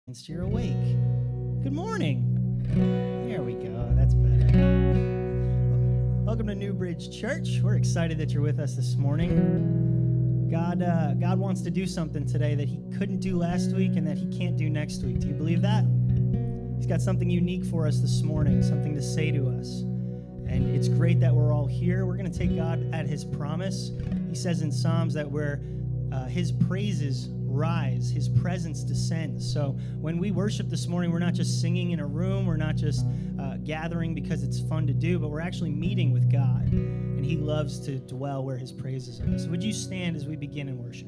You're awake. Good morning. There we go. That's better. Welcome to Newbridge Church. We're excited that you're with us this morning. God wants to do something today that he couldn't do last week and that he can't do next week. Do you believe that? He's got something unique for us this morning, something to say to us. And it's great that we're all here. We're going to take God at his promise. He says in Psalms that his praises rise, his presence descends. So when we worship this morning, we're not just singing in a room, we're not just gathering because it's fun to do, but we're actually meeting with God, and he loves to dwell where his praises are. So would you stand as we begin in worship?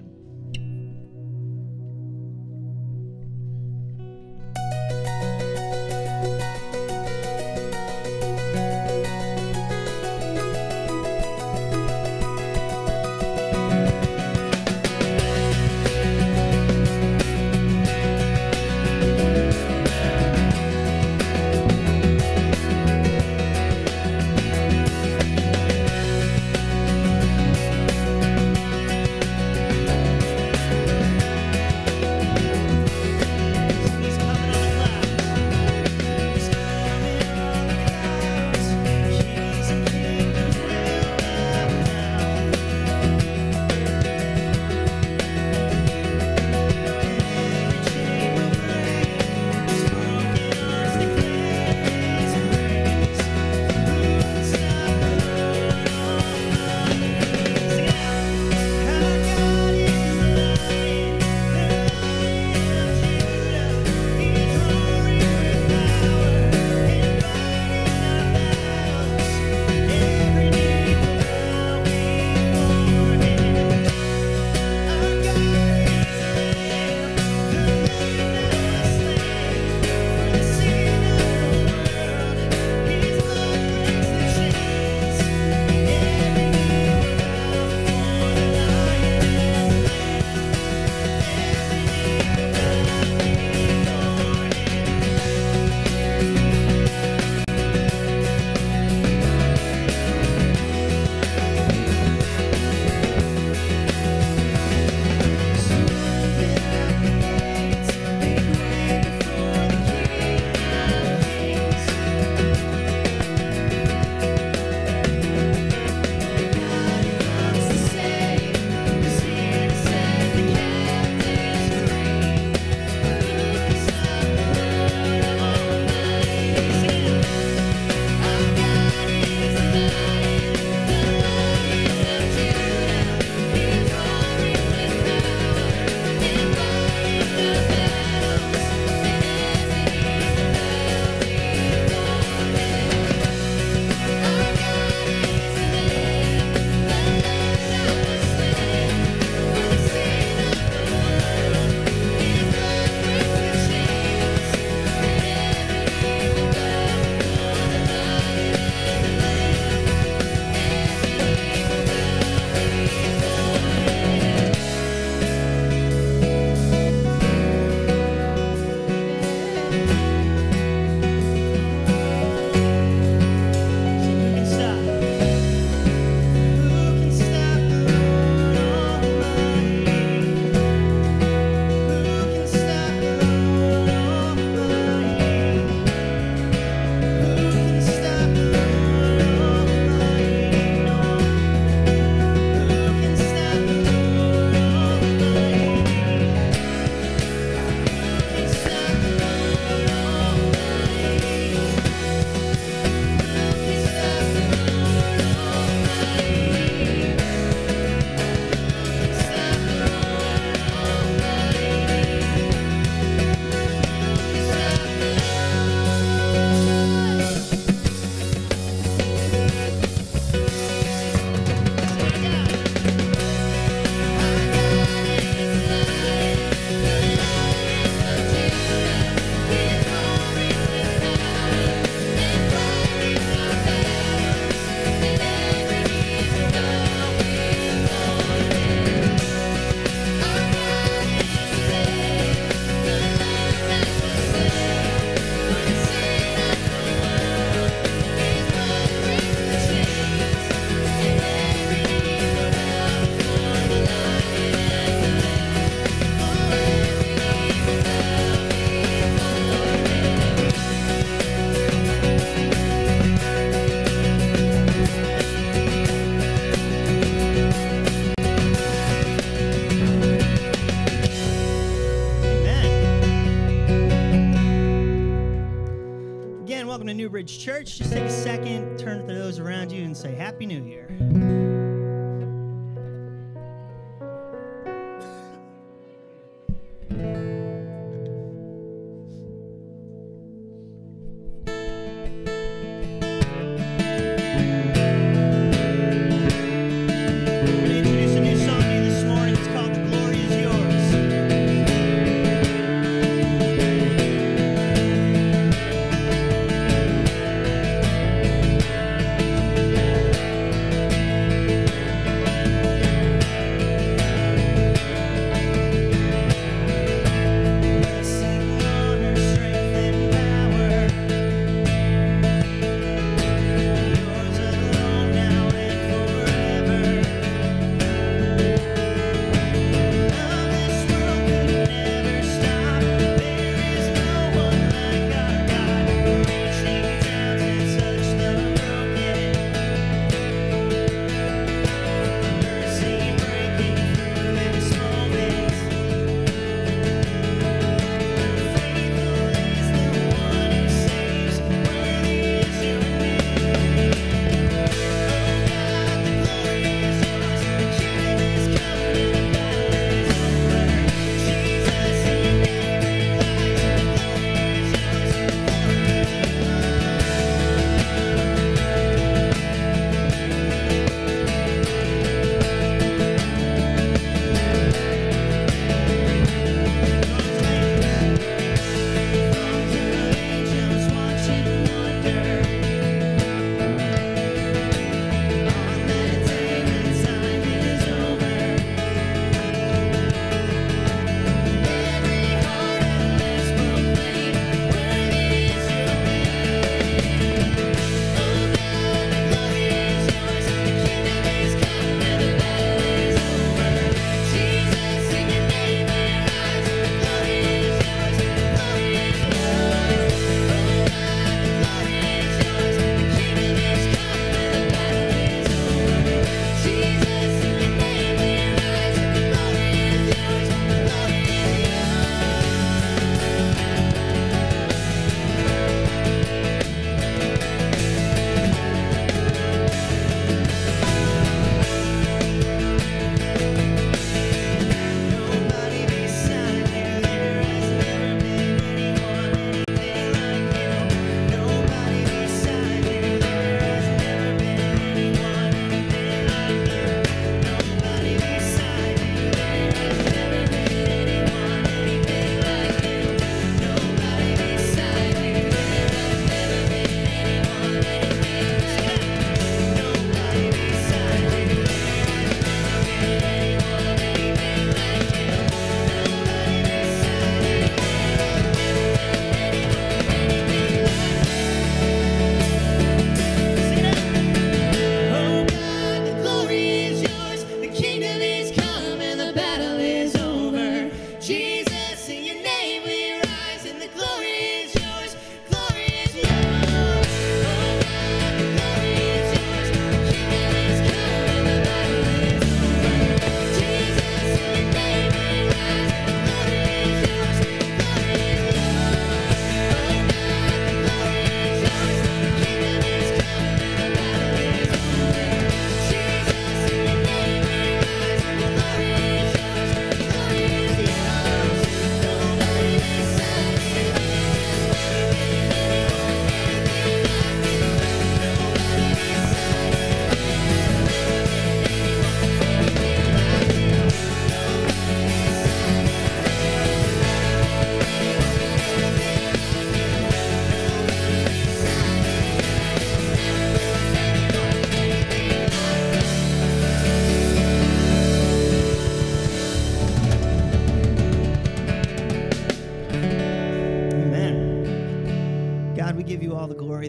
welcome to Newbridge Church. Just take a second, turn to those around you, and say Happy New Year.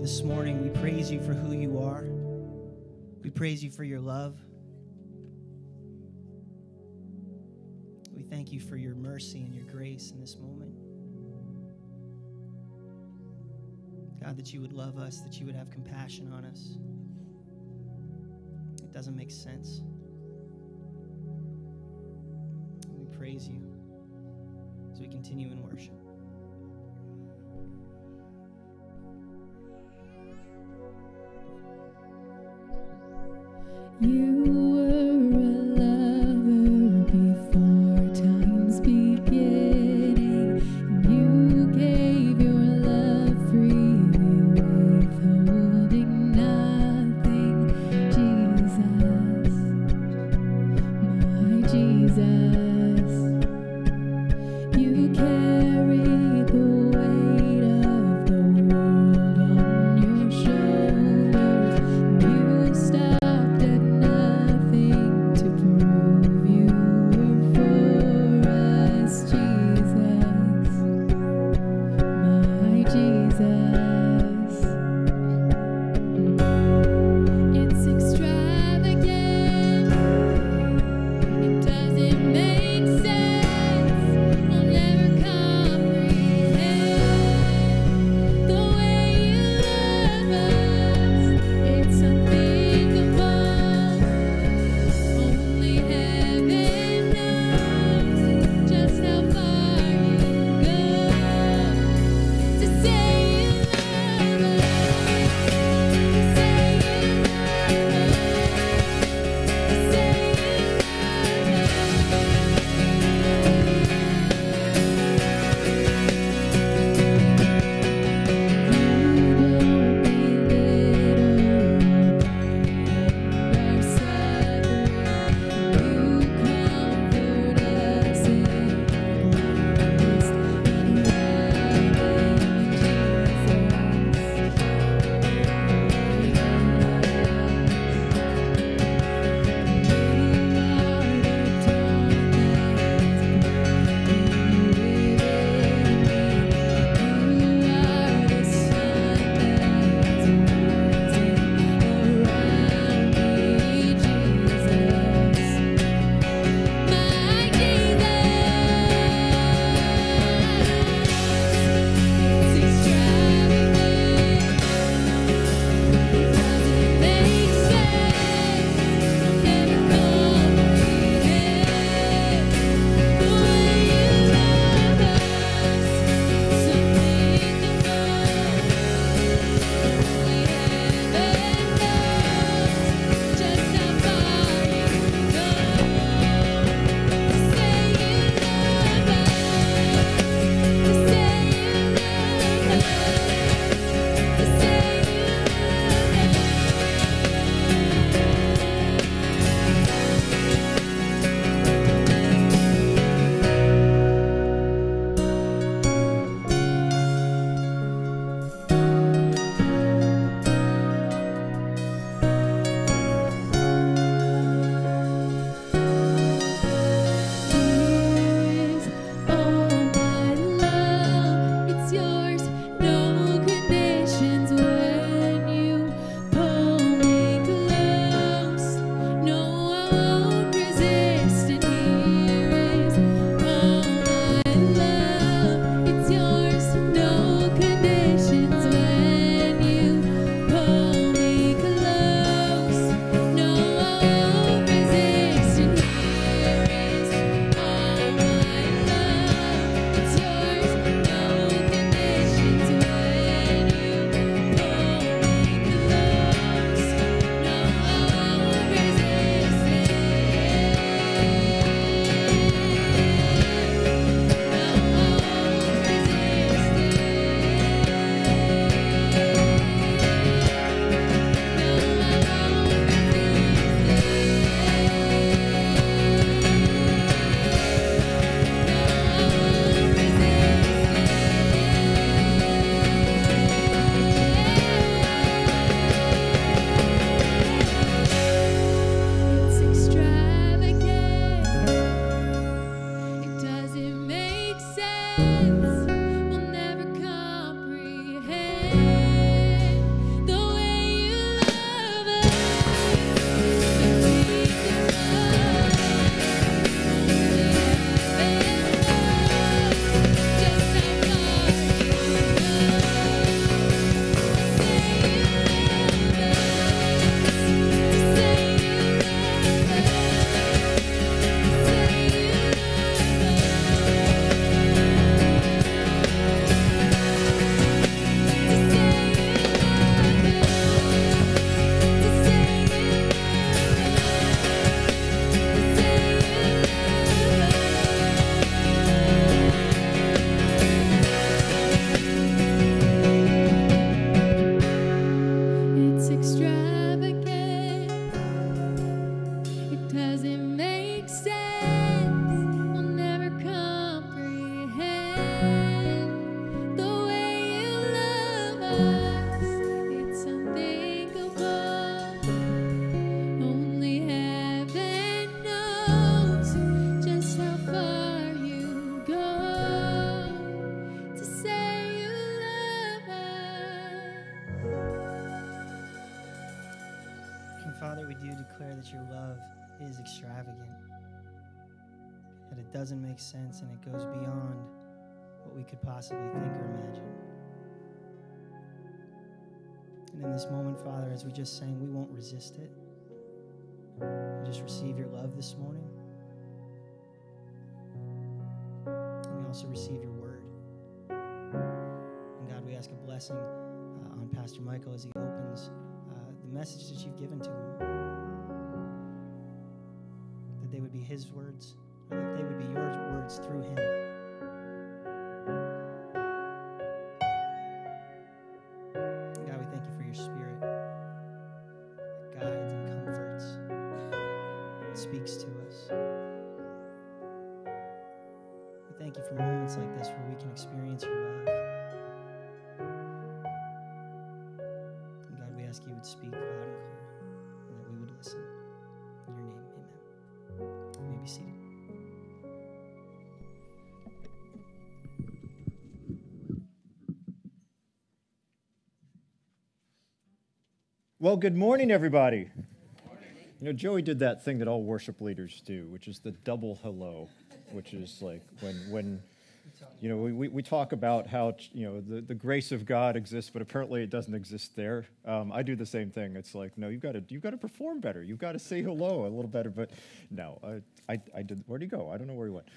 This morning, we praise you for who you are. We praise you for your love. We thank you for your mercy and your grace in this moment. God, that you would love us, that you would have compassion on us. It doesn't make sense. We praise you as we continue in worship. Stopped at nothing. Father, we do declare that your love is extravagant, that it doesn't make sense and it goes beyond what we could possibly think or imagine. And in this moment, Father, as we just sang, we won't resist it. We just receive your love this morning. And we also receive your word. And God, we ask a blessing on Pastor Michael as he opens the message that you've given to him. That they would be his words, or that they would be your words through him. God, we thank you for your spirit that guides and comforts and speaks to us. We thank you for moments like this where we can experience your love. And God, we ask you would speak loud and clear and that we would listen. In your name, amen. You may be seated. Well, good morning, everybody. You know, Joey did that thing that all worship leaders do, which is the double hello, which is like when you know, we talk about how, you know, the grace of God exists, but apparently it doesn't exist there. I do the same thing. It's like, no, you've got to perform better. You've got to say hello a little better. But no, I did. Where'd he go? I don't know where he went.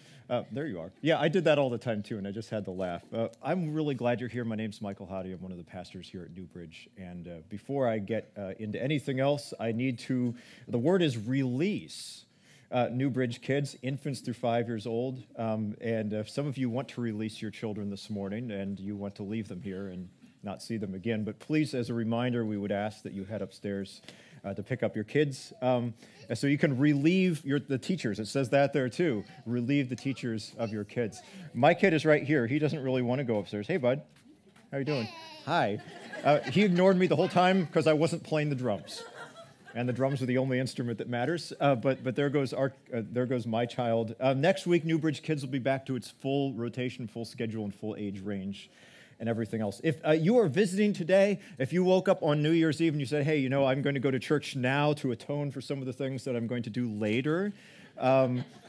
There you are. Yeah, I did that all the time too, and I just had to laugh. I'm really glad you're here. My name's Michael Howdy. I'm one of the pastors here at Newbridge. And before I get into anything else, I need to. The word is release. Newbridge kids, infants through 5 years old, and if some of you want to release your children this morning and you want to leave them here and not see them again, but please, as a reminder, we would ask that you head upstairs to pick up your kids, so you can relieve the teachers. It says that there too. Relieve the teachers of your kids. My kid is right here. He doesn't really want to go upstairs. Hey, bud, how you doing? Hi. He ignored me the whole time because I wasn't playing the drums. And the drums are the only instrument that matters. But there goes my child. Next week, Newbridge Kids will be back to its full rotation, full schedule, and full age range, and everything else. If you are visiting today, if you woke up on New Year's Eve and you said, "Hey, you know, I'm going to go to church now to atone for some of the things that I'm going to do later,"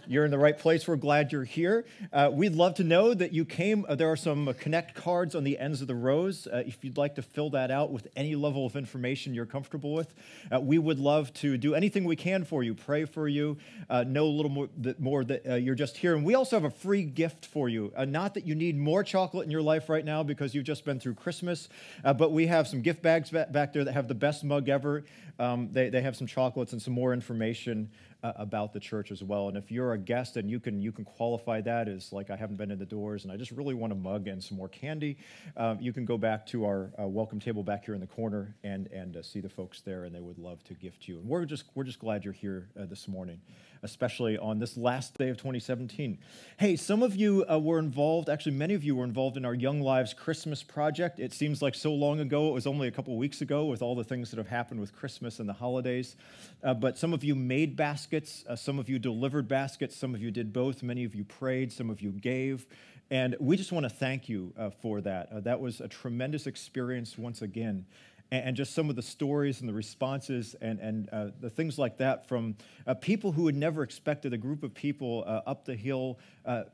you're in the right place. We're glad you're here. We'd love to know that you came. There are some Connect cards on the ends of the rows. If you'd like to fill that out with any level of information you're comfortable with, we would love to do anything we can for you, pray for you, know a little more that you're just here. And we also have a free gift for you. Not that you need more chocolate in your life right now because you've just been through Christmas, but we have some gift bags back there that have the best mug ever. They have some chocolates and some more information about the church as well. And if you're a guest and you can qualify that as like, I haven't been in the doors and I just really want a mug and some more candy, you can go back to our welcome table back here in the corner and see the folks there, and they would love to gift you. And we're just glad you're here this morning, especially on this last day of 2017. Hey, some of you were involved, actually many of you were involved in our Young Lives Christmas project. It seems like so long ago. It was only a couple weeks ago with all the things that have happened with Christmas and the holidays. But some of you made baskets, some of you delivered baskets, some of you did both, many of you prayed, some of you gave, and we just want to thank you for that. That was a tremendous experience once again, and just some of the stories and the responses and the things like that from people who had never expected a group of people up the hill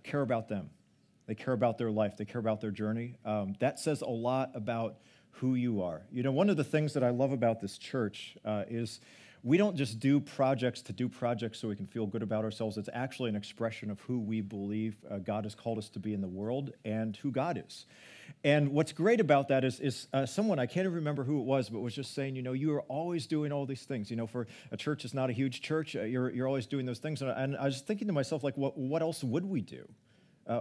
care about them. They care about their life. They care about their journey. That says a lot about who you are. You know, one of the things that I love about this church is we don't just do projects to do projects so we can feel good about ourselves. It's actually an expression of who we believe God has called us to be in the world and who God is. And what's great about that is someone, I can't even remember who it was, but was just saying, you know, you are always doing all these things. You know, for a church that's not a huge church, you're always doing those things. And I was thinking to myself, like, what else would we do?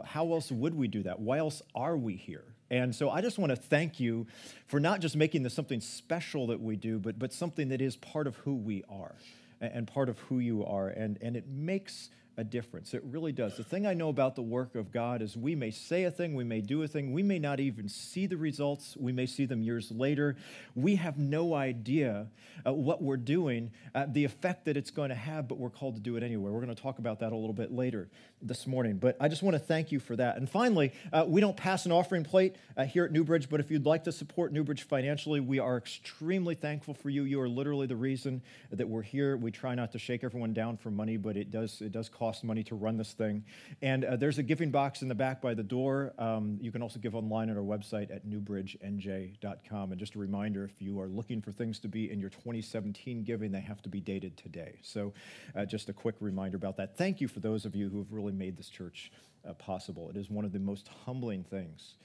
How else would we do that? Why else are we here? And so I just want to thank you for not just making this something special that we do, but something that is part of who we are and part of who you are. And it makes a difference. It really does. The thing I know about the work of God is we may say a thing, we may do a thing, we may not even see the results, we may see them years later. We have no idea what we're doing, the effect that it's going to have, but we're called to do it anyway. We're going to talk about that a little bit later. this morning. But I just want to thank you for that. And finally, we don't pass an offering plate here at Newbridge, but if you'd like to support Newbridge financially, we are extremely thankful for you. You are literally the reason that we're here. We try not to shake everyone down for money, but it does cost money to run this thing. And there's a giving box in the back by the door. You can also give online at our website at newbridgenj.com. And just a reminder, if you are looking for things to be in your 2017 giving, they have to be dated today. So just a quick reminder about that. Thank you for those of you who have really made this church possible. It is one of the most humbling things.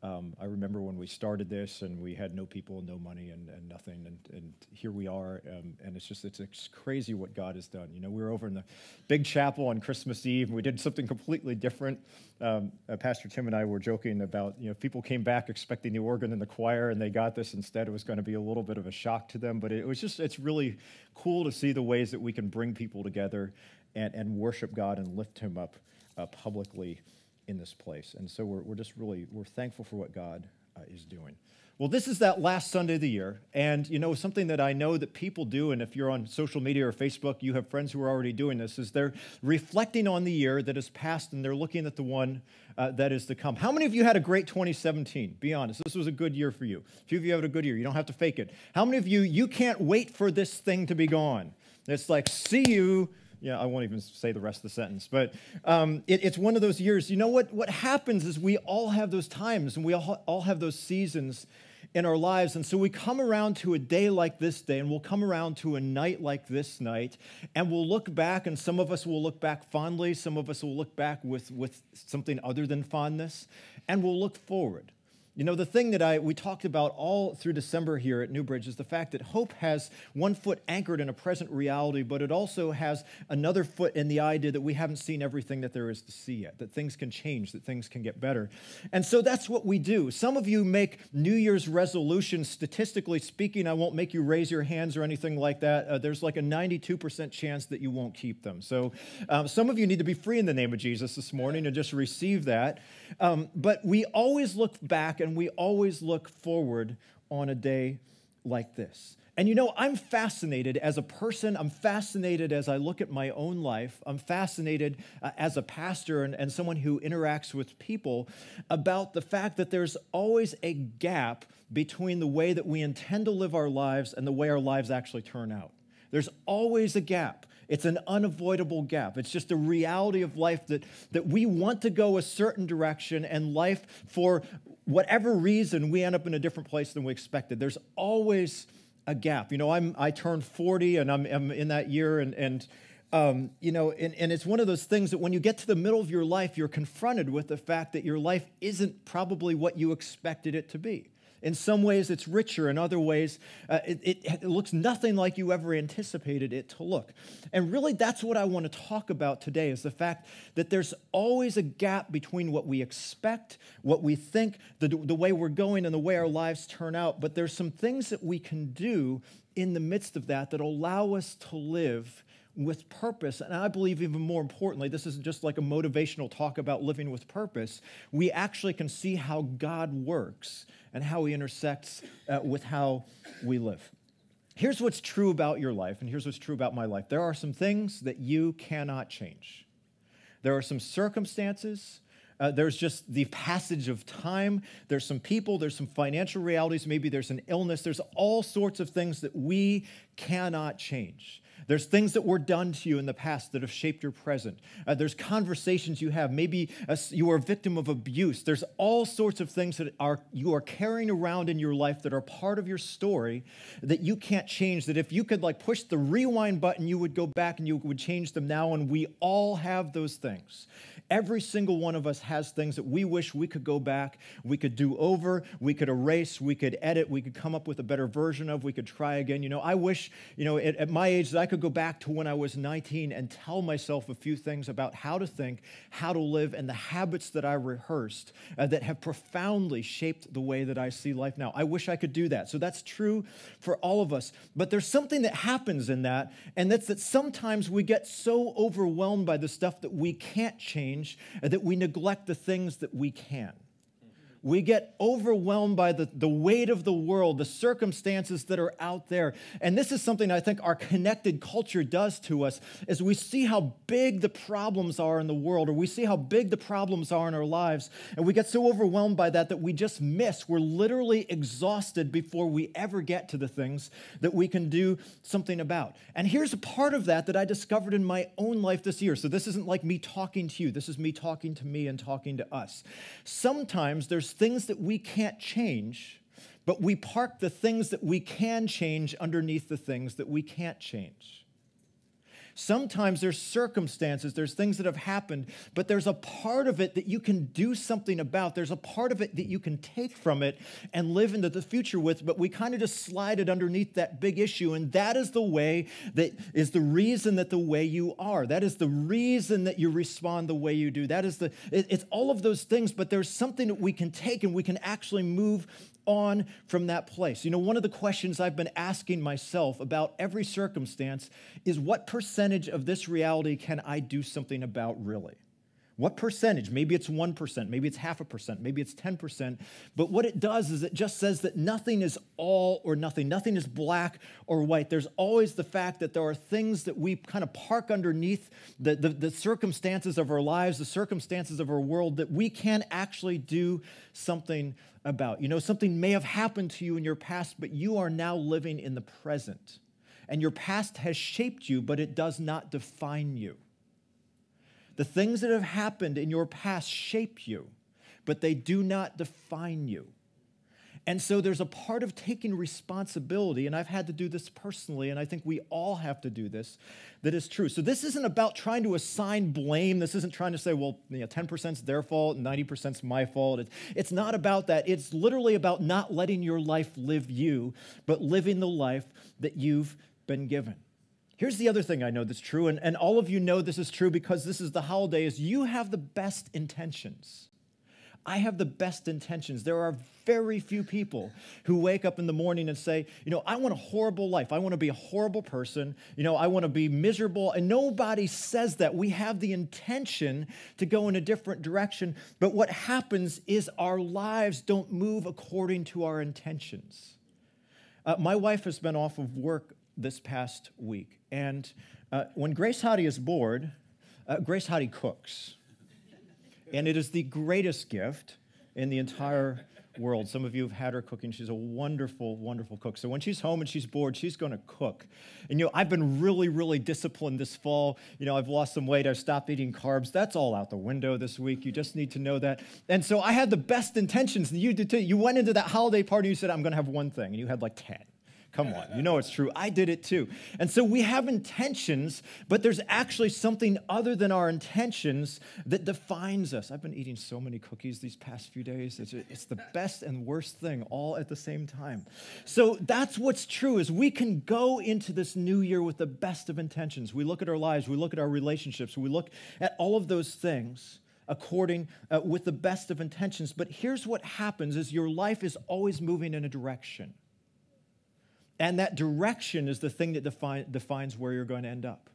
I remember when we started this and we had no people, no money, and nothing, and here we are, and it's crazy what God has done. You know, we were over in the big chapel on Christmas Eve, and we did something completely different. Pastor Tim and I were joking about, you know, people came back expecting the organ and the choir, and they got this instead. It was going to be a little bit of a shock to them, but it's really cool to see the ways that we can bring people together and worship God and lift him up publicly in this place. And so we're thankful for what God is doing. Well, this is that last Sunday of the year, and you know, something that I know that people do, and if you're on social media or Facebook, you have friends who are already doing this, is they're reflecting on the year that has passed, and they're looking at the one that is to come. How many of you had a great 2017? Be honest, this was a good year for you. A few of you had a good year. You don't have to fake it. How many of you can't wait for this thing to be gone? It's like, see you. Yeah, I won't even say the rest of the sentence, but it's one of those years. You know what happens is we all have those times, and we all have those seasons in our lives, and so we come around to a day like this day, and we'll come around to a night like this night, and we'll look back, and some of us will look back fondly, some of us will look back with something other than fondness, and we'll look forward. You know, the thing that we talked about all through December here at Newbridge is the fact that hope has one foot anchored in a present reality, but it also has another foot in the idea that we haven't seen everything that there is to see yet, that things can change, that things can get better. And so that's what we do. Some of you make New Year's resolutions. Statistically speaking, I won't make you raise your hands or anything like that. There's like a 92% chance that you won't keep them. So some of you need to be free in the name of Jesus this morning and just receive that. But we always look back and we always look forward on a day like this. And you know, I'm fascinated as a person. I'm fascinated as I look at my own life. I'm fascinated as a pastor and someone who interacts with people about the fact that there's always a gap between the way that we intend to live our lives and the way our lives actually turn out. There's always a gap. It's an unavoidable gap. It's just a reality of life that we want to go a certain direction, and life, for whatever reason, we end up in a different place than we expected. There's always a gap. You know, I turned 40, and I'm in that year, and you know, and it's one of those things that when you get to the middle of your life, you're confronted with the fact that your life isn't probably what you expected it to be. In some ways, it's richer. In other ways, it looks nothing like you ever anticipated it to look. And really, that's what I want to talk about today, is the fact that there's always a gap between what we expect, what we think, the way we're going, and the way our lives turn out. But there's some things that we can do in the midst of that allow us to live with purpose. And I believe even more importantly, this isn't just like a motivational talk about living with purpose. We actually can see how God works and how he intersects with how we live. Here's what's true about your life, and here's what's true about my life. There are some things that you cannot change. There are some circumstances. There's just the passage of time. There's some people. There's some financial realities. Maybe there's an illness. There's all sorts of things that we cannot change. There's things that were done to you in the past that have shaped your present. There's conversations you have. Maybe you are a victim of abuse. There's all sorts of things that you are carrying around in your life that are part of your story that you can't change, that if you could like push the rewind button, you would go back and you would change them now, and we all have those things. Every single one of us has things that we wish we could go back, we could do over, we could erase, we could edit, we could come up with a better version of, we could try again. You know, I wish, you know, at my age that I could go back to when I was 19 and tell myself a few things about how to think, how to live, and the habits that I rehearsed that have profoundly shaped the way that I see life now. I wish I could do that. So that's true for all of us. But there's something that happens in that, and that's that sometimes we get so overwhelmed by the stuff that we can't change that we neglect the things that we can. We get overwhelmed by the weight of the world, the circumstances that are out there. And this is something I think our connected culture does to us, is we see how big the problems are in the world, or we see how big the problems are in our lives, and we get so overwhelmed by that we just miss. We're literally exhausted before we ever get to the things that we can do something about. And here's a part of that I discovered in my own life this year. So this isn't like me talking to you. This is me talking to me and talking to us. Sometimes there's things that we can't change, but we park the things that we can change underneath the things that we can't change. Sometimes there's circumstances, there's things that have happened, but there's a part of it that you can do something about. There's a part of it that you can take from it and live into the future with, but we kind of just slide it underneath that big issue, and that is the way that is the reason that the way you are. That is the reason that you respond the way you do. It's all of those things, but there's something that we can take and we can actually move on from that place. You know, one of the questions I've been asking myself about every circumstance is, what percentage of this reality can I do something about really? What percentage? Maybe it's 1%, maybe it's 0.5%, maybe it's 10%. But what it does is it just says that nothing is all or nothing. Nothing is black or white. There's always the fact that there are things that we kind of park underneath the circumstances of our lives, the circumstances of our world, that we can actually do something about. You know, something may have happened to you in your past, but you are now living in the present. And your past has shaped you, but it does not define you. The things that have happened in your past shape you, but they do not define you. And so there's a part of taking responsibility, and I've had to do this personally, and I think we all have to do this, that is true. So this isn't about trying to assign blame. This isn't trying to say, well, 10% is their fault, 90% is my fault. It's not about that. It's literally about not letting your life live you, but living the life that you've been given. Here's the other thing I know that's true, and all of you know this is true because this is the holiday, is you have the best intentions. I have the best intentions. There are very few people who wake up in the morning and say, I want a horrible life. I want to be a horrible person. I want to be miserable. And nobody says that. We have the intention to go in a different direction. But what happens is our lives don't move according to our intentions. My wife has been off of work this past week. And when Grace Hottie is bored, Grace Hottie cooks. And it is the greatest gift in the entire world. Some of you have had her cooking. She's a wonderful, wonderful cook. So when she's home and she's bored, she's going to cook. And, I've been really, really disciplined this fall. I've lost some weight. I've stopped eating carbs. That's all out the window this week. You just need to know that. And so I had the best intentions, and you did too. You went into that holiday party and you said, I'm going to have one thing. And you had like 10. Come on, it's true. I did it too. And so we have intentions, but there's actually something other than our intentions that defines us. I've been eating so many cookies these past few days. It's the best and worst thing all at the same time. So that's what's true, is we can go into this new year with the best of intentions. We look at our lives, we look at our relationships, we look at all of those things according with the best of intentions. But here's what happens, is your life is always moving in a direction. And that direction is the thing that defines where you're going to end up.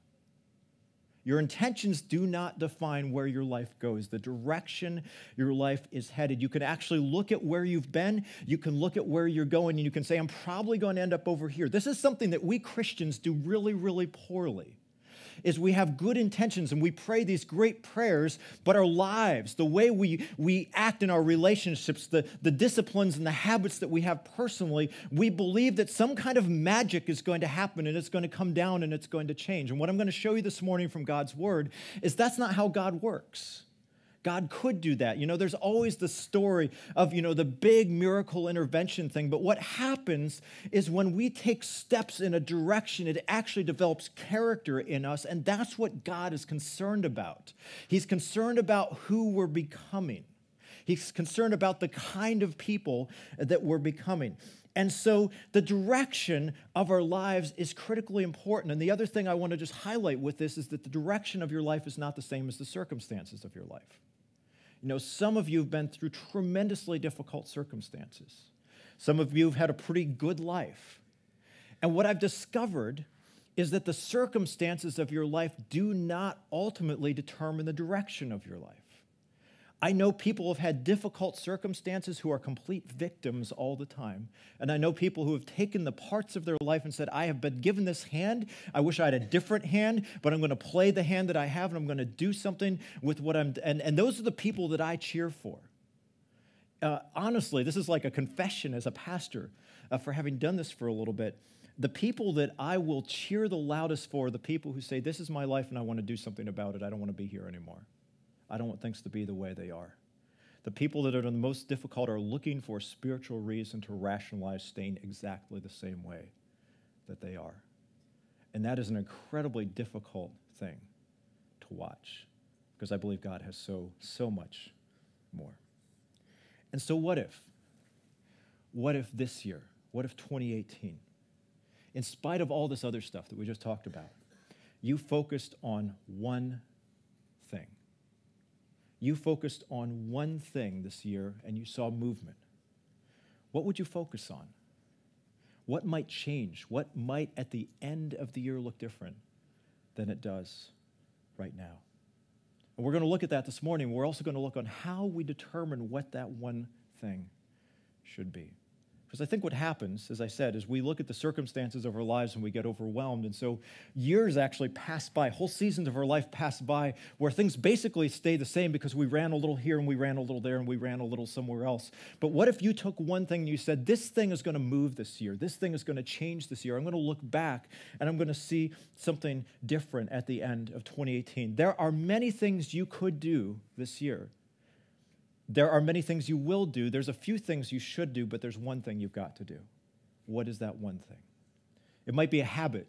Your intentions do not define where your life goes, the direction your life is headed. You can actually look at where you've been, you can look at where you're going, and you can say, I'm probably going to end up over here. This is something that we Christians do really, really poorly, is we have good intentions and we pray these great prayers, but our lives, the way we act in our relationships, the disciplines and the habits that we have personally, we believe that some kind of magic is going to happen and it's going to come down and it's going to change. And what I'm going to show you this morning from God's Word is that's not how God works. God could do that. There's always the story of, the big miracle intervention thing. But what happens is when we take steps in a direction, it actually develops character in us. And that's what God is concerned about. He's concerned about who we're becoming. He's concerned about the kind of people that we're becoming. And so the direction of our lives is critically important. And the other thing I want to just highlight with this is that the direction of your life is not the same as the circumstances of your life. Some of you have been through tremendously difficult circumstances. Some of you have had a pretty good life. And what I've discovered is that the circumstances of your life do not ultimately determine the direction of your life. I know people have had difficult circumstances who are complete victims all the time. And I know people who have taken the parts of their life and said, I have been given this hand. I wish I had a different hand, but I'm going to play the hand that I have, and I'm going to do something with what I'm... And those are the people that I cheer for. Honestly, this is like a confession as a pastor for having done this for a little bit. The people that I will cheer the loudest for are the people who say, this is my life and I want to do something about it. I don't want to be here anymore. I don't want things to be the way they are. The people that are the most difficult are looking for a spiritual reason to rationalize staying exactly the same way that they are. And that is an incredibly difficult thing to watch, because I believe God has so much more. And so what if? What if this year, what if 2018, in spite of all this other stuff that we just talked about, you focused on one thing? You focused on one thing this year and you saw movement. What would you focus on? What might change? What might at the end of the year look different than it does right now? And we're going to look at that this morning. We're also going to look on how we determine what that one thing should be. Because I think what happens, as I said, is we look at the circumstances of our lives and we get overwhelmed. And so years actually pass by, whole seasons of our life pass by, where things basically stay the same because we ran a little here and we ran a little there and we ran a little somewhere else. But what if you took one thing and you said, this thing is going to move this year. This thing is going to change this year. I'm going to look back and I'm going to see something different at the end of 2018. There are many things you could do this year. There are many things you will do. There's a few things you should do, but there's one thing you've got to do. What is that one thing? It might be a habit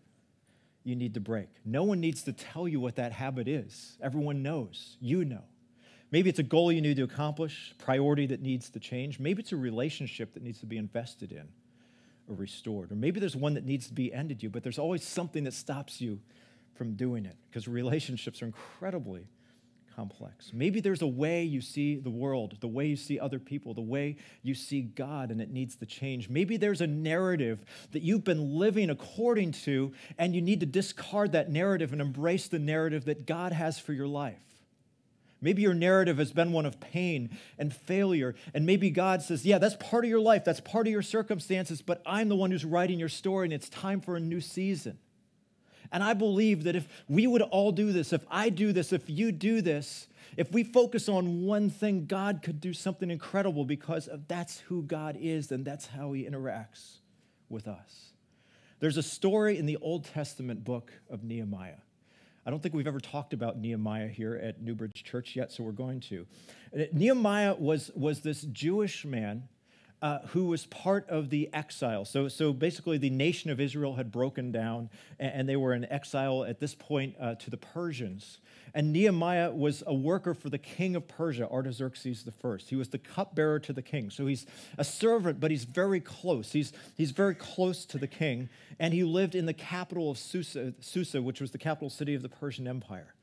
you need to break. No one needs to tell you what that habit is. Everyone knows. You know. Maybe it's a goal you need to accomplish, priority that needs to change. Maybe it's a relationship that needs to be invested in or restored. Or maybe there's one that needs to be ended you, but there's always something that stops you from doing it, because relationships are incredibly complex. Maybe there's a way you see the world, the way you see other people, the way you see God, and it needs to change. Maybe there's a narrative that you've been living according to, and you need to discard that narrative and embrace the narrative that God has for your life. Maybe your narrative has been one of pain and failure, and maybe God says, yeah, that's part of your life, that's part of your circumstances, but I'm the one who's writing your story, and it's time for a new season. And I believe that if we would all do this, if I do this, if you do this, if we focus on one thing, God could do something incredible, because that's who God is and that's how he interacts with us. There's a story in the Old Testament book of Nehemiah. I don't think we've ever talked about Nehemiah here at Newbridge Church yet, so we're going to. Nehemiah was this Jewish man who was part of the exile. So basically the nation of Israel had broken down, and they were in exile at this point to the Persians. And Nehemiah was a worker for the king of Persia, Artaxerxes I. He was the cupbearer to the king. So he's a servant, but he's very close. He's very close to the king, and he lived in the capital of Susa, which was the capital city of the Persian Empire.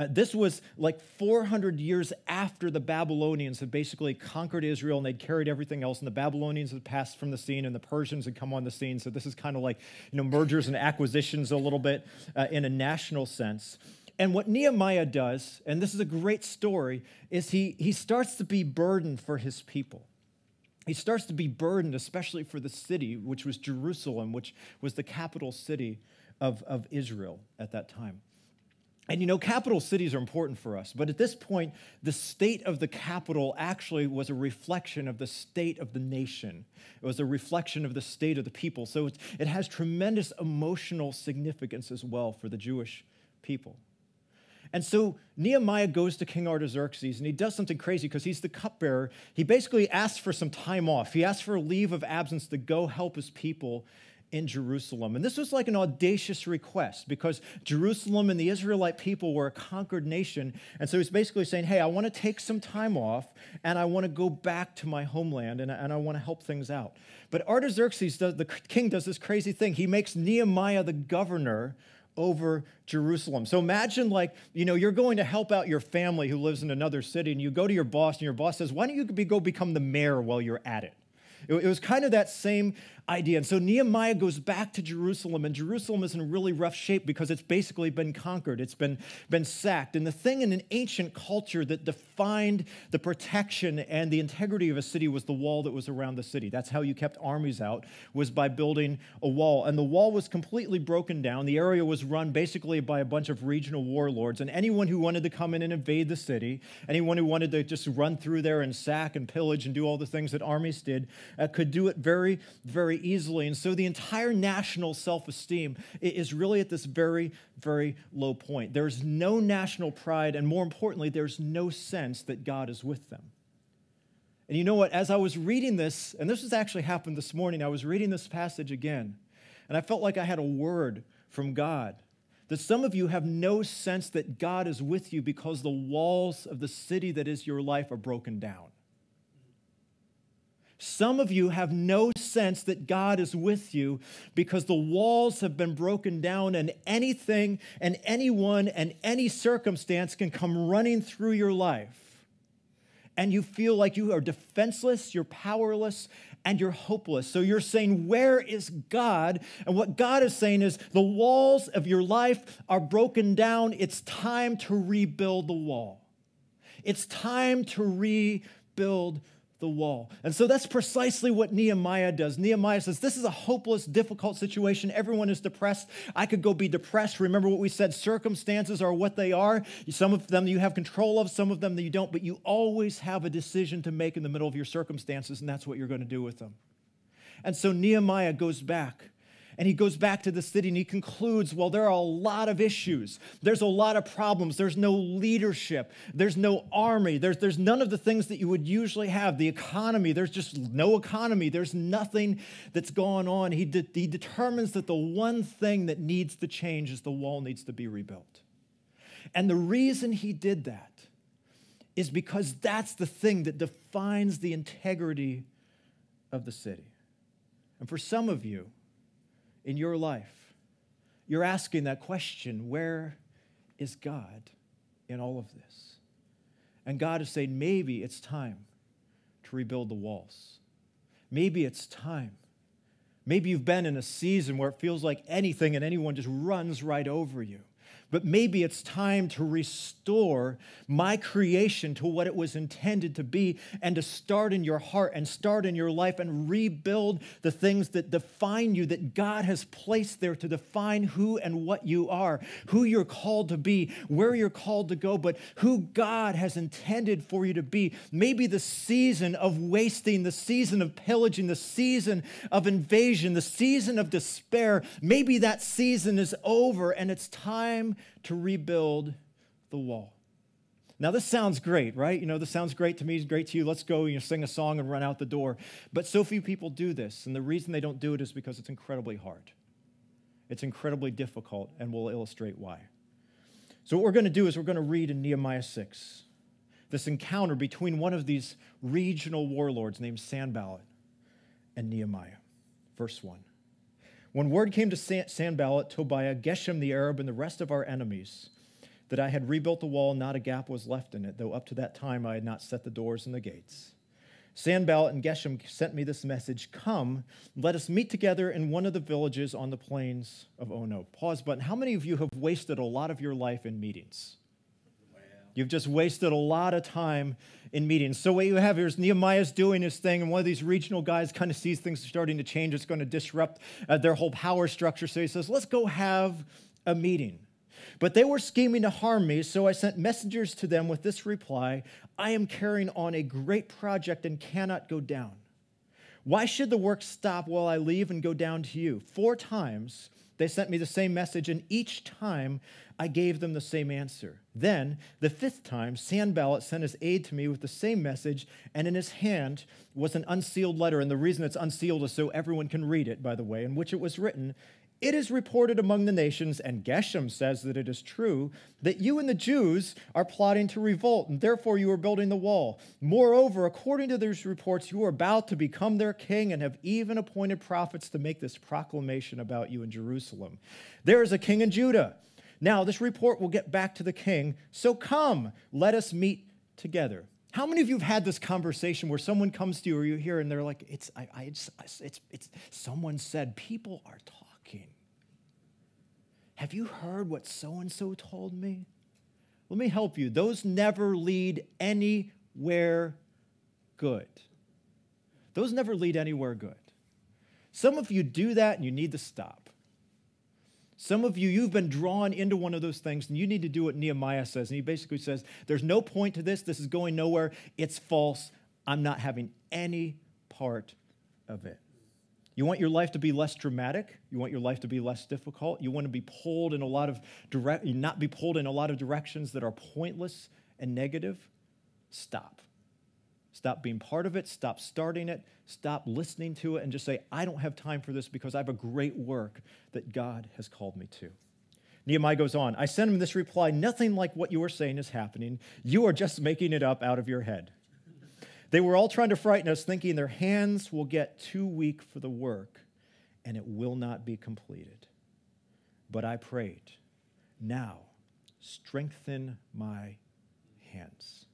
This was like 400 years after the Babylonians had basically conquered Israel and they'd carried everything else, and the Babylonians had passed from the scene and the Persians had come on the scene. So this is kind of like, mergers and acquisitions a little bit in a national sense. And what Nehemiah does, and this is a great story, is he starts to be burdened for his people. He starts to be burdened, especially for the city, which was Jerusalem, which was the capital city of Israel at that time. And capital cities are important for us, but at this point, the state of the capital actually was a reflection of the state of the nation. It was a reflection of the state of the people. So it has tremendous emotional significance as well for the Jewish people. And so Nehemiah goes to King Artaxerxes, and he does something crazy because he's the cupbearer. He basically asks for some time off. He asks for a leave of absence to go help his people in Jerusalem. And this was like an audacious request, because Jerusalem and the Israelite people were a conquered nation. And so he's basically saying, hey, I want to take some time off and I want to go back to my homeland and I want to help things out. But Artaxerxes, the king, does this crazy thing. He makes Nehemiah the governor over Jerusalem. So imagine you're going to help out your family who lives in another city, and you go to your boss and your boss says, why don't you go become the mayor while you're at it? It was kind of that same idea. And so Nehemiah goes back to Jerusalem, and Jerusalem is in really rough shape because it's basically been conquered. It's been sacked. And the thing in an ancient culture that defined the protection and the integrity of a city was the wall that was around the city. That's how you kept armies out, was by building a wall. And the wall was completely broken down. The area was run basically by a bunch of regional warlords. And anyone who wanted to come in and invade the city, anyone who wanted to just run through there and sack and pillage and do all the things that armies did, could do it very, very easily. And so the entire national self-esteem is really at this very, very low point. There's no national pride, and more importantly, there's no sense that God is with them. And you know what? As I was reading this, and this has actually happened this morning, I was reading this passage again, and I felt like I had a word from God that some of you have no sense that God is with you because the walls of the city that is your life are broken down. Some of you have no sense that God is with you because the walls have been broken down and anything and anyone and any circumstance can come running through your life. And you feel like you are defenseless, you're powerless, and you're hopeless. So you're saying, where is God? And what God is saying is, the walls of your life are broken down. It's time to rebuild the wall. It's time to rebuild the wall. And so that's precisely what Nehemiah does. Nehemiah says, this is a hopeless, difficult situation. Everyone is depressed. I could go be depressed. Remember what we said, circumstances are what they are. Some of them you have control of, some of them that you don't, but you always have a decision to make in the middle of your circumstances, and that's what you're going to do with them. And so Nehemiah goes back. And he goes back to the city and he concludes, well, there are a lot of issues. There's a lot of problems. There's no leadership. There's no army. There's none of the things that you would usually have. The economy, there's just no economy. There's nothing that's going on. He determines that the one thing that needs to change is the wall needs to be rebuilt. And the reason he did that is because that's the thing that defines the integrity of the city. And for some of you, in your life, you're asking that question, where is God in all of this? And God is saying, maybe it's time to rebuild the walls. Maybe it's time. Maybe you've been in a season where it feels like anything and anyone just runs right over you. But maybe it's time to restore my creation to what it was intended to be and to start in your heart and start in your life and rebuild the things that define you, that God has placed there to define who and what you are, who you're called to be, where you're called to go, but who God has intended for you to be. Maybe the season of wasting, the season of pillaging, the season of invasion, the season of despair, maybe that season is over and it's time to rebuild the wall. Now, this sounds great, right? You know, this sounds great to me, it's great to you. Let's go, sing a song and run out the door. But so few people do this, and the reason they don't do it is because it's incredibly hard. It's incredibly difficult, and we'll illustrate why. So what we're going to do is we're going to read in Nehemiah 6, this encounter between one of these regional warlords named Sanballat and Nehemiah. Verse 1. When word came to Sanballat, Tobiah, Geshem the Arab, and the rest of our enemies that I had rebuilt the wall, not a gap was left in it, though up to that time I had not set the doors and the gates. Sanballat and Geshem sent me this message, come, let us meet together in one of the villages on the plains of Ono. Pause button. How many of you have wasted a lot of your life in meetings? You've just wasted a lot of time in meetings. So what you have here is Nehemiah's doing his thing, and one of these regional guys kind of sees things starting to change. It's going to disrupt their whole power structure. So he says, let's go have a meeting. But they were scheming to harm me, so I sent messengers to them with this reply, I am carrying on a great project and cannot go down. Why should the work stop while I leave and go down to you? 4 times they sent me the same message, and each time I gave them the same answer. Then, the 5th time, Sanballat sent his aide to me with the same message, and in his hand was an unsealed letter. And the reason it's unsealed is so everyone can read it, by the way, in which it was written, it is reported among the nations, and Geshem says that it is true, that you and the Jews are plotting to revolt, and therefore you are building the wall. Moreover, according to these reports, you are about to become their king and have even appointed prophets to make this proclamation about you in Jerusalem. There is a king in Judah. Now, this report will get back to the king, so come, let us meet together. How many of you have had this conversation where someone comes to you or you hear and they're like, someone said, people are talking. Have you heard what so-and-so told me? let me help you. Those never lead anywhere good. Those never lead anywhere good. Some of you do that and you need to stop. Some of you, you've been drawn into one of those things and you need to do what Nehemiah says. And he basically says, there's no point to this. This is going nowhere. It's false. I'm not having any part of it. You want your life to be less dramatic? You want your life to be less difficult? You want to be pulled in not be pulled in a lot of directions that are pointless and negative? Stop. Stop being part of it. Stop starting it. Stop listening to it and just say, I don't have time for this because I have a great work that God has called me to. Nehemiah goes on, I sent him this reply, nothing like what you are saying is happening. You are just making it up out of your head. They were all trying to frighten us, thinking their hands will get too weak for the work and it will not be completed. But I prayed, now strengthen my hands.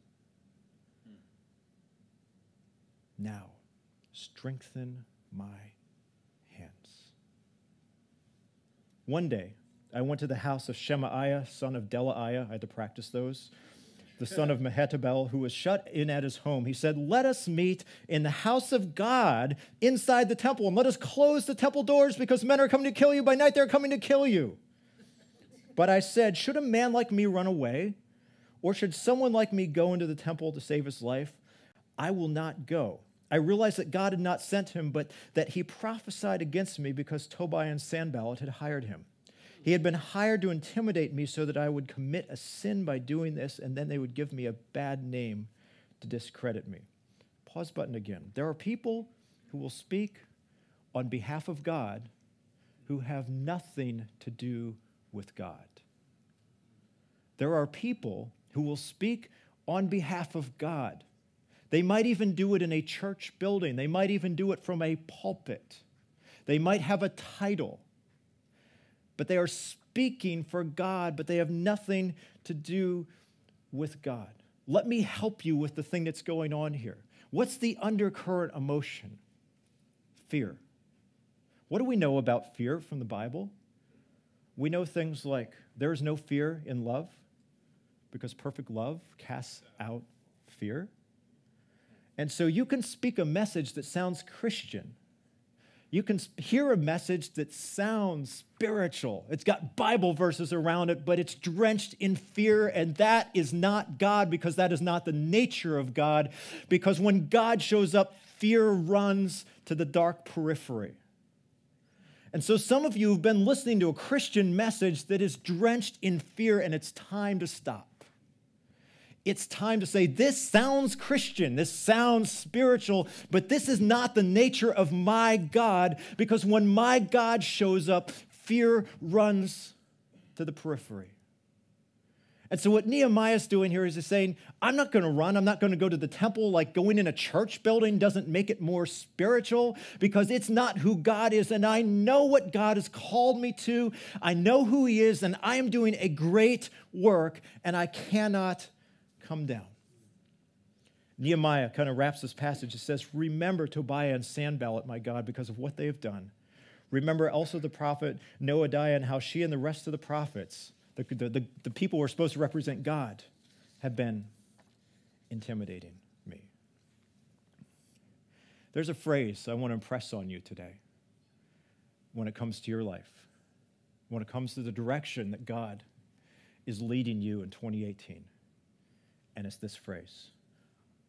Now strengthen my hands. One day, I went to the house of Shemaiah, son of Delaiah. I had to practice those. The son of Mehetabel, who was shut in at his home. He said, let us meet in the house of God inside the temple, and let us close the temple doors because men are coming to kill you. By night, they're coming to kill you. But I said, should a man like me run away? Or should someone like me go into the temple to save his life? I will not go. I realized that God had not sent him, but that he prophesied against me because Tobiah and Sanballat had hired him. He had been hired to intimidate me so that I would commit a sin by doing this, and then they would give me a bad name to discredit me. Pause button again. There are people who will speak on behalf of God who have nothing to do with God. There are people who will speak on behalf of God. They might even do it in a church building. They might even do it from a pulpit. They might have a title. But they are speaking for God, but they have nothing to do with God. Let me help you with the thing that's going on here. What's the undercurrent emotion? Fear. What do we know about fear from the Bible? We know things like there is no fear in love because perfect love casts out fear. And so you can speak a message that sounds Christian. You can hear a message that sounds spiritual. It's got Bible verses around it, but it's drenched in fear, and that is not God because that is not the nature of God, because when God shows up, fear runs to the dark periphery. And so some of you have been listening to a Christian message that is drenched in fear, and it's time to stop. It's time to say, this sounds Christian, this sounds spiritual, but this is not the nature of my God, because when my God shows up, fear runs to the periphery. And so what Nehemiah is doing here is he's saying, I'm not going to run. I'm not going to go to the temple. Like going in a church building doesn't make it more spiritual because it's not who God is. And I know what God has called me to. I know who he is, and I am doing a great work, and I cannot come down. Nehemiah kind of wraps this passage. It says, remember Tobiah and Sanballat, my God, because of what they have done. Remember also the prophet Noadiah and how she and the rest of the prophets, the people who are supposed to represent God, have been intimidating me. There's a phrase I want to impress on you today when it comes to your life, when it comes to the direction that God is leading you in 2018. And it's this phrase,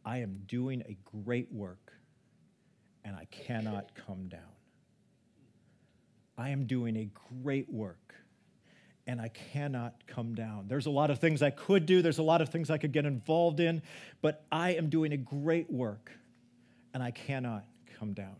I am doing a great work and I cannot come down. I am doing a great work and I cannot come down. There's a lot of things I could do. There's a lot of things I could get involved in, but I am doing a great work and I cannot come down.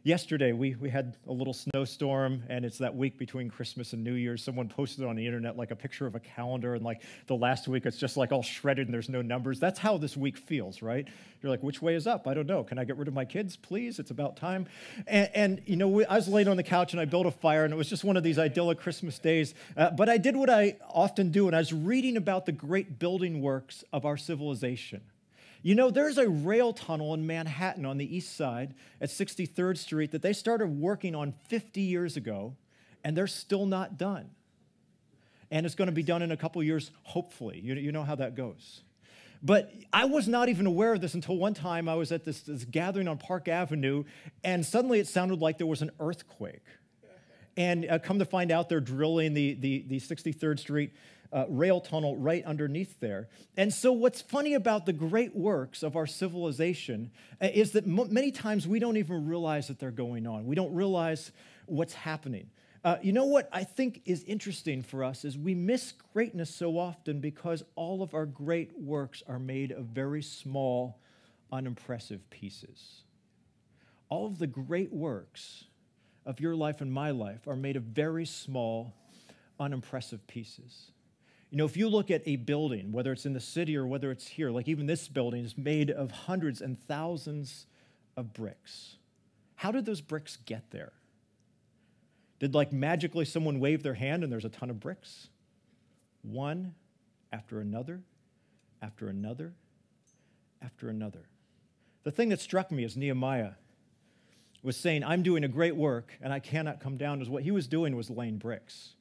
Yesterday, we had a little snowstorm, and it's that week between Christmas and New Year's. Someone posted on the internet like a picture of a calendar, and like the last week, it's just like all shredded and there's no numbers. That's how this week feels, right? You're like, which way is up? I don't know. Can I get rid of my kids, please? It's about time. And you know, I was laying on the couch, and I built a fire, and it was just one of these idyllic Christmas days. But I did what I often do, and I was reading about the great building works of our civilization. You know, there's a rail tunnel in Manhattan on the east side at 63rd Street that they started working on 50 years ago, and they're still not done. and it's going to be done in a couple years, hopefully. You know how that goes. But I was not even aware of this until one time I was at this gathering on Park Avenue, and suddenly it sounded like there was an earthquake. And come to find out, they're drilling the 63rd Street rail tunnel right underneath there. And so what's funny about the great works of our civilization is that many times we don't even realize that they're going on. We don't realize what's happening. You know what I think is interesting for us is we miss greatness so often because all of our great works are made of very small, unimpressive pieces. All of the great works of your life and my life are made of very small, unimpressive pieces. You know, if you look at a building, whether it's in the city or whether it's here, like even this building is made of hundreds and thousands of bricks. How did those bricks get there? Did like magically someone wave their hand and there's a ton of bricks? One after another, after another, after another. The thing that struck me as Nehemiah was saying, I'm doing a great work and I cannot come down, is what he was doing was laying bricks.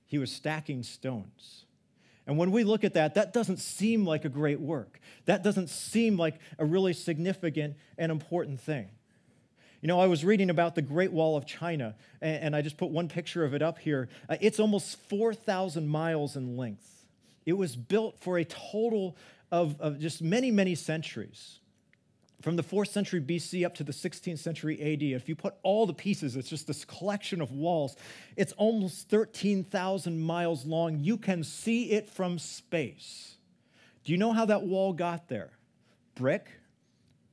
He was stacking stones. And when we look at that, that doesn't seem like a great work. That doesn't seem like a really significant and important thing. You know, I was reading about the Great Wall of China, and I just put one picture of it up here. It's almost 4,000 miles in length. It was built for a total of just many, many centuries. From the 4th century BC up to the 16th century AD, if you put all the pieces, it's just this collection of walls. It's almost 13,000 miles long. You can see it from space. Do you know how that wall got there? Brick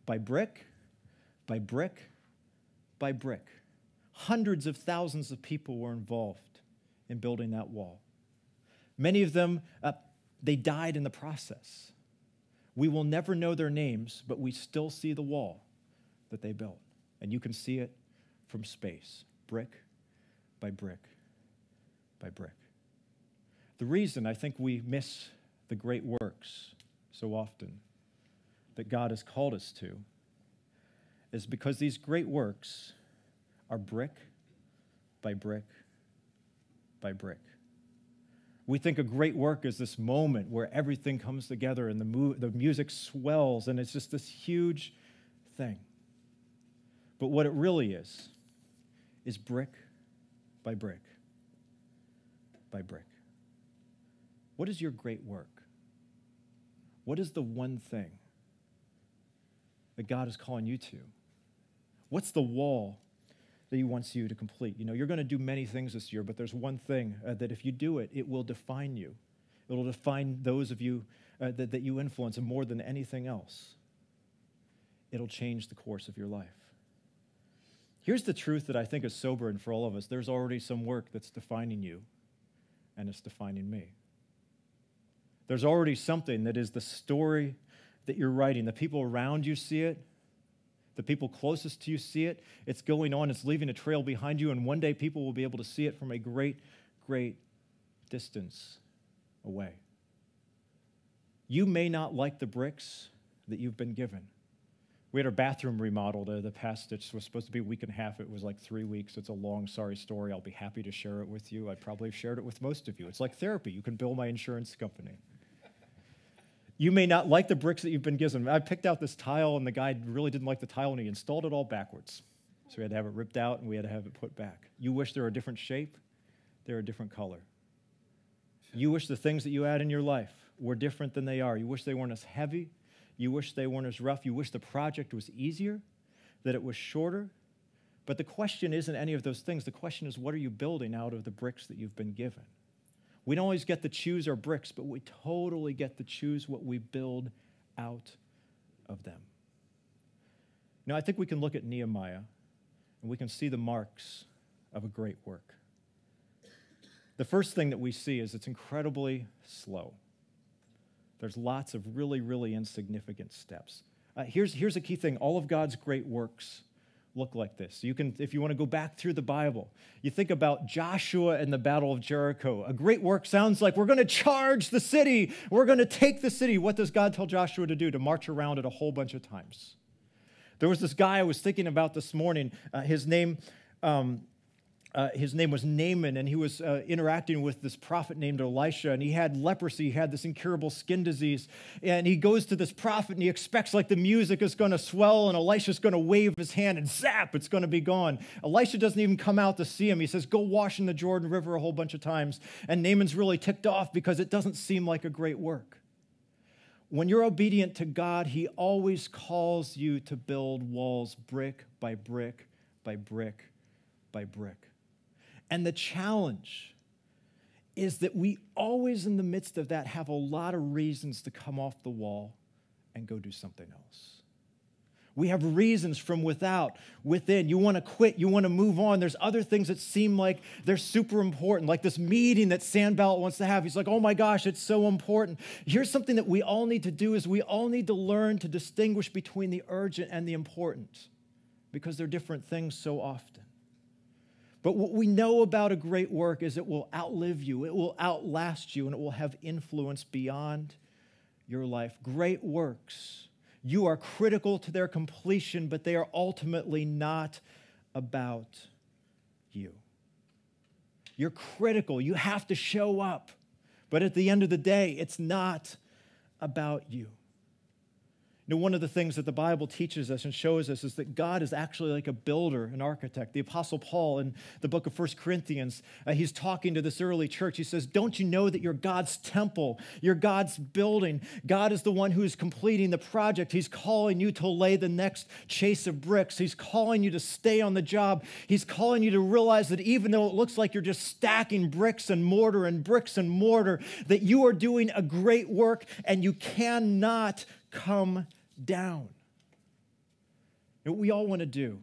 by brick by brick by brick. Hundreds of thousands of people were involved in building that wall. Many of them, they died in the process. We will never know their names, but we still see the wall that they built. And you can see it from space, brick by brick by brick. The reason I think we miss the great works so often that God has called us to is because these great works are brick by brick by brick. We think a great work is this moment where everything comes together and the music swells and it's just this huge thing. But what it really is brick by brick by brick. What is your great work? What is the one thing that God is calling you to? What's the wall that he wants you to complete? You know, you're going to do many things this year, but there's one thing that if you do it, it will define you. It will define those of you that you influence, and more than anything else, it'll change the course of your life. Here's the truth that I think is sobering for all of us. There's already some work that's defining you, and it's defining me. There's already something that is the story that you're writing. The people around you see it. The people closest to you see it. It's going on. It's leaving a trail behind you, and one day people will be able to see it from a great, great distance away. You may not like the bricks that you've been given. We had our bathroom remodeled the past, it was supposed to be a week and a half. It was like 3 weeks. It's a long, sorry story. I'll be happy to share it with you. I probably have shared it with most of you. It's like therapy. You can bill my insurance company. You may not like the bricks that you've been given. I picked out this tile, and the guy really didn't like the tile, and he installed it all backwards. So we had to have it ripped out, and we had to have it put back. You wish they were a different shape, they're a different color. You wish the things that you had in your life were different than they are. You wish they weren't as heavy. You wish they weren't as rough. You wish the project was easier, that it was shorter. But the question isn't any of those things. The question is, what are you building out of the bricks that you've been given? We don't always get to choose our bricks, but we totally get to choose what we build out of them. Now, I think we can look at Nehemiah, and we can see the marks of a great work. The first thing that we see is it's incredibly slow. There's lots of really, really insignificant steps. Here's a key thing. All of God's great works look like this. You can, if you want to go back through the Bible, you think about Joshua and the Battle of Jericho. A great work sounds like we're going to charge the city. We're going to take the city. What does God tell Joshua to do? To march around it a whole bunch of times. There was this guy I was thinking about this morning. His name his name was Naaman, and he was interacting with this prophet named Elisha, and he had leprosy. He had this incurable skin disease, and he goes to this prophet, and he expects like the music is going to swell, and Elisha's going to wave his hand, and zap, it's going to be gone. Elisha doesn't even come out to see him. He says, go wash in the Jordan River a whole bunch of times, and Naaman's really ticked off because it doesn't seem like a great work. When you're obedient to God, he always calls you to build walls brick by brick by brick by brick. And the challenge is that we always, in the midst of that, have a lot of reasons to come off the wall and go do something else. We have reasons from within. You want to quit. You want to move on. There's other things that seem like they're super important, like this meeting that Sanballat wants to have. He's like, oh my gosh, it's so important. Here's something that we all need to do is we all need to learn to distinguish between the urgent and the important because they're different things so often. But what we know about a great work is it will outlive you, it will outlast you, and it will have influence beyond your life. Great works, you are critical to their completion, but they are ultimately not about you. You're critical, you have to show up, but at the end of the day, it's not about you. You know, one of the things that the Bible teaches us and shows us is that God is actually like a builder, an architect. The Apostle Paul in the book of 1 Corinthians, he's talking to this early church. He says, don't you know that you're God's temple? You're God's building. God is the one who is completing the project. He's calling you to lay the next chase of bricks. He's calling you to stay on the job. He's calling you to realize that even though it looks like you're just stacking bricks and mortar, that you are doing a great work and you cannot come down. And what we all want to do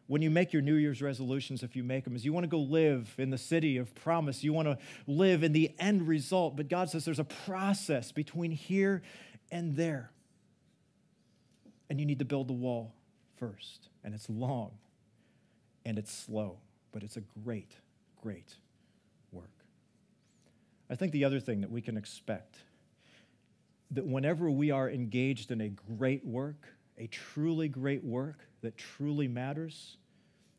when you make your New Year's resolutions, if you make them, is you want to go live in the city of promise. You want to live in the end result. But God says there's a process between here and there. And you need to build the wall first. And it's long and it's slow, but it's a great, great work. I think the other thing that we can expect that whenever we are engaged in a great work, a truly great work that truly matters,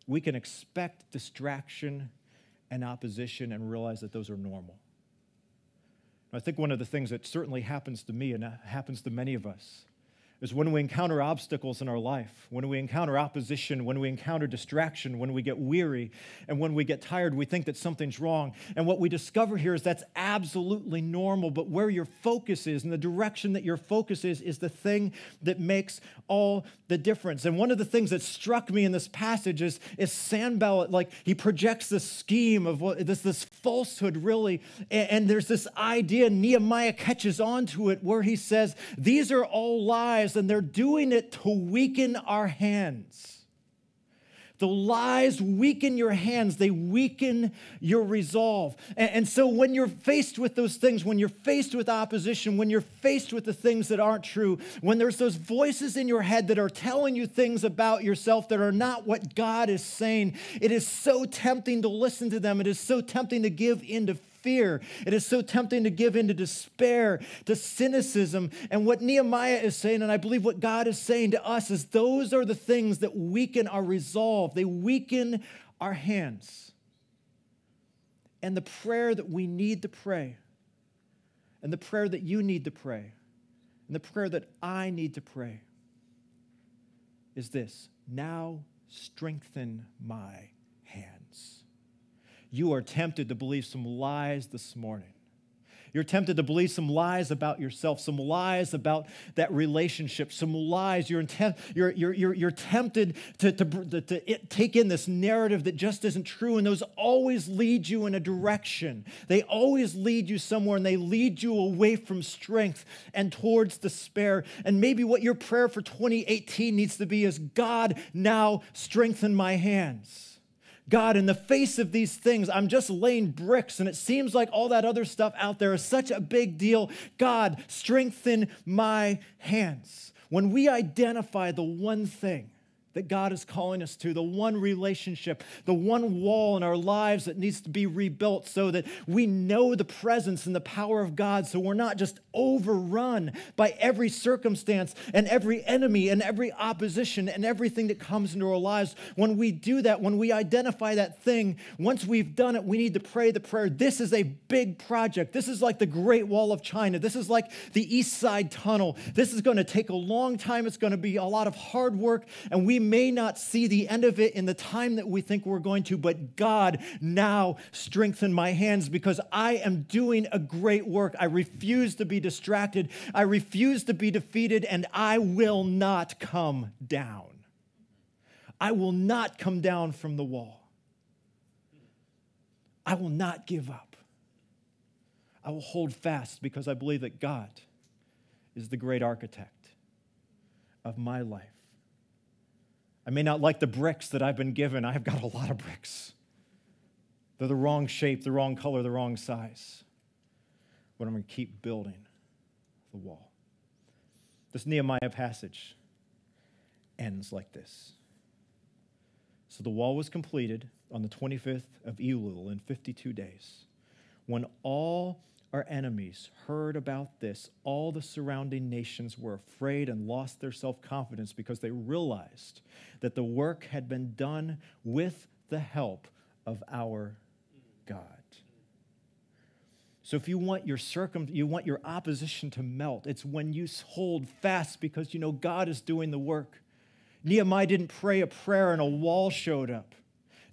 we can expect distraction and opposition and realize that those are normal. I think one of the things that certainly happens to me and happens to many of us is when we encounter obstacles in our life, when we encounter opposition, when we encounter distraction, when we get weary, and when we get tired, we think that something's wrong. And what we discover here is that's absolutely normal, but where your focus is and the direction that your focus is the thing that makes all the difference. And one of the things that struck me in this passage is Sanballat, like he projects this scheme of what this falsehood really, and there's this idea, Nehemiah catches on to it where he says, these are all lies, and they're doing it to weaken our hands. The lies weaken your hands. They weaken your resolve. And so when you're faced with those things, when you're faced with opposition, when you're faced with the things that aren't true, when there's those voices in your head that are telling you things about yourself that are not what God is saying, it is so tempting to listen to them. It is so tempting to give in to fear. It is so tempting to give in to despair, to cynicism. And what Nehemiah is saying, and I believe what God is saying to us, is those are the things that weaken our resolve. They weaken our hands. And the prayer that we need to pray, and the prayer that you need to pray, and the prayer that I need to pray is this: now strengthen my hands. You are tempted to believe some lies this morning. You're tempted to believe some lies about yourself, some lies about that relationship, some lies. You're tempted to take in this narrative that just isn't true, and those always lead you in a direction. They always lead you somewhere, and they lead you away from strength and towards despair. And maybe what your prayer for 2018 needs to be is, God, now strengthen my hands. God, in the face of these things, I'm just laying bricks, and it seems like all that other stuff out there is such a big deal. God, strengthen my hands. When we identify the one thing that God is calling us to, the one relationship, the one wall in our lives that needs to be rebuilt so that we know the presence and the power of God, so we're not just overrun by every circumstance and every enemy and every opposition and everything that comes into our lives. When we do that, when we identify that thing, once we've done it, we need to pray the prayer. This is a big project. This is like the Great Wall of China. This is like the East Side Tunnel. This is going to take a long time. It's going to be a lot of hard work, and we may not see the end of it in the time that we think we're going to, but God, now strengthen my hands because I am doing a great work. I refuse to be distracted. I refuse to be defeated, and I will not come down. I will not come down from the wall. I will not give up. I will hold fast because I believe that God is the great architect of my life. I may not like the bricks that I've been given. I've got a lot of bricks. They're the wrong shape, the wrong color, the wrong size. But I'm going to keep building the wall. This Nehemiah passage ends like this. So the wall was completed on the 25th of Elul in 52 days. When all our enemies heard about this, all the surrounding nations were afraid and lost their self-confidence because they realized that the work had been done with the help of our God. So if you want your opposition to melt, it's when you hold fast because you know God is doing the work. Nehemiah didn't pray a prayer and a wall showed up.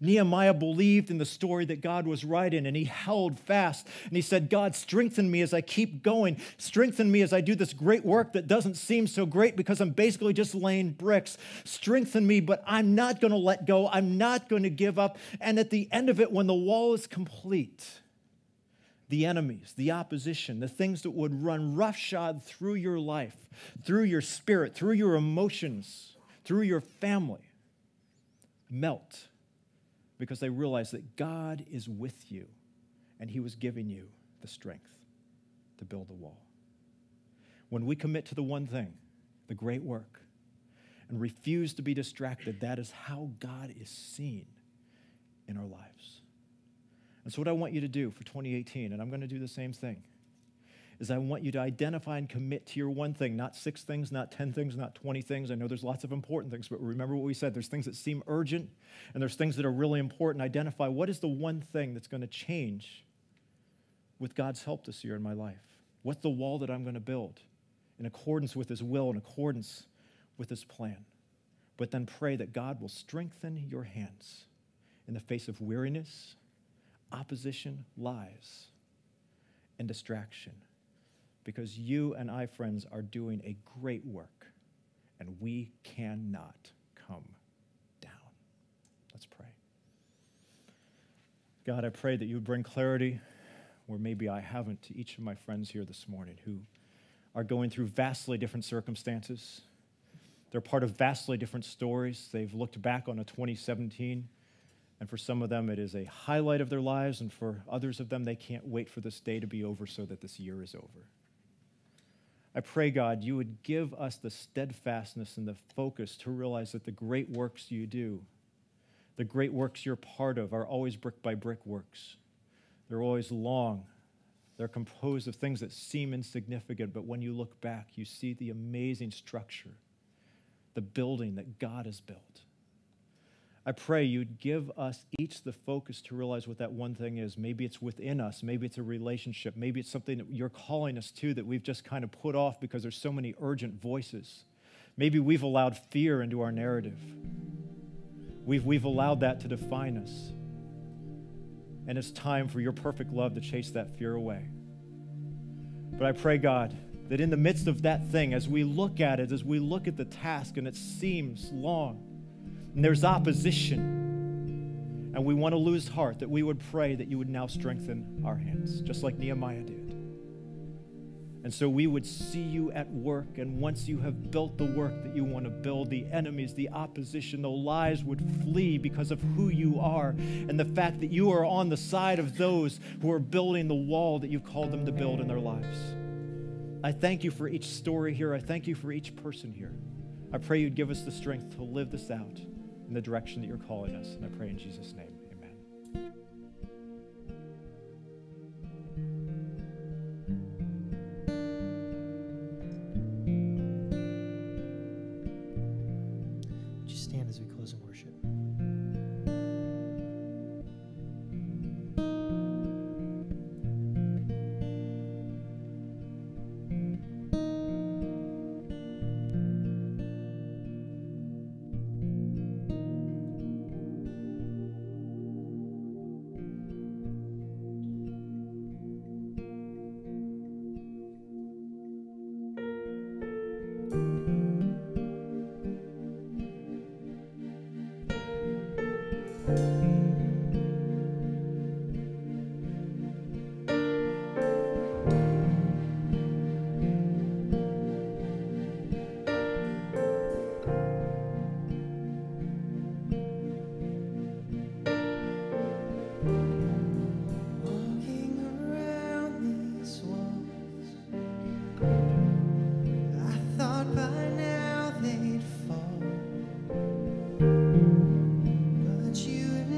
Nehemiah believed in the story that God was writing, and he held fast. And he said, God, strengthen me as I keep going. Strengthen me as I do this great work that doesn't seem so great because I'm basically just laying bricks. Strengthen me, but I'm not going to let go. I'm not going to give up. And at the end of it, when the wall is complete, the enemies, the opposition, the things that would run roughshod through your life, through your spirit, through your emotions, through your family, melt. Because they realize that God is with you, and he was giving you the strength to build the wall. When we commit to the one thing, the great work, and refuse to be distracted, that is how God is seen in our lives. And so what I want you to do for 2018, and I'm going to do the same thing, is I want you to identify and commit to your one thing, not 6 things, not 10 things, not 20 things. I know there's lots of important things, but remember what we said. There's things that seem urgent, and there's things that are really important. Identify what is the one thing that's going to change with God's help this year in my life. What's the wall that I'm going to build in accordance with his will, in accordance with his plan. But then pray that God will strengthen your hands in the face of weariness, opposition, lies, and distraction. Because you and I, friends, are doing a great work, and we cannot come down. Let's pray. God, I pray that you would bring clarity where maybe I haven't to each of my friends here this morning who are going through vastly different circumstances. They're part of vastly different stories. They've looked back on a 2017, and for some of them it is a highlight of their lives, and for others of them they can't wait for this day to be over so that this year is over. I pray, God, you would give us the steadfastness and the focus to realize that the great works you do, the great works you're part of, are always brick by brick works. They're always long. They're composed of things that seem insignificant, but when you look back, you see the amazing structure, the building that God has built. I pray you'd give us each the focus to realize what that one thing is. Maybe it's within us. Maybe it's a relationship. Maybe it's something that you're calling us to that we've just kind of put off because there's so many urgent voices. Maybe we've allowed fear into our narrative. We've allowed that to define us. And it's time for your perfect love to chase that fear away. But I pray, God, that in the midst of that thing, as we look at it, as we look at the task and it seems long, and there's opposition, and we want to lose heart, that we would pray that you would now strengthen our hands, just like Nehemiah did. And so we would see you at work, and once you have built the work that you want to build, the enemies, the opposition, the lies would flee because of who you are and the fact that you are on the side of those who are building the wall that you've called them to build in their lives. I thank you for each story here. I thank you for each person here. I pray you'd give us the strength to live this out in the direction that you're calling us. And I pray in Jesus' name, amen. Would you stand as we close in worship? You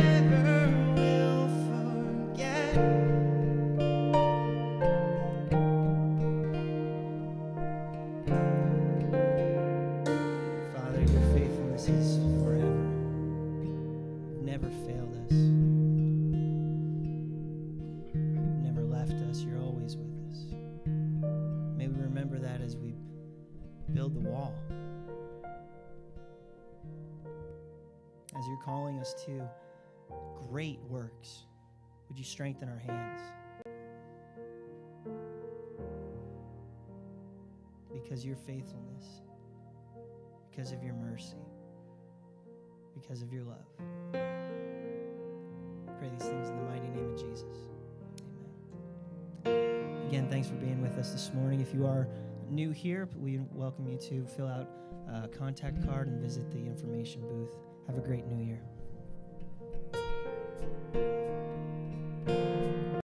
never will forget. Father, your faithfulness is forever. You've never failed us. You've never left us. You're always with us. May we remember that as we build the wall. As you're calling us to great works, would you strengthen our hands? Because of your faithfulness, because of your mercy, because of your love. I pray these things in the mighty name of Jesus. Amen. Again, thanks for being with us this morning. If you are new here, we welcome you to fill out a contact card and visit the information booth. Have a great new year.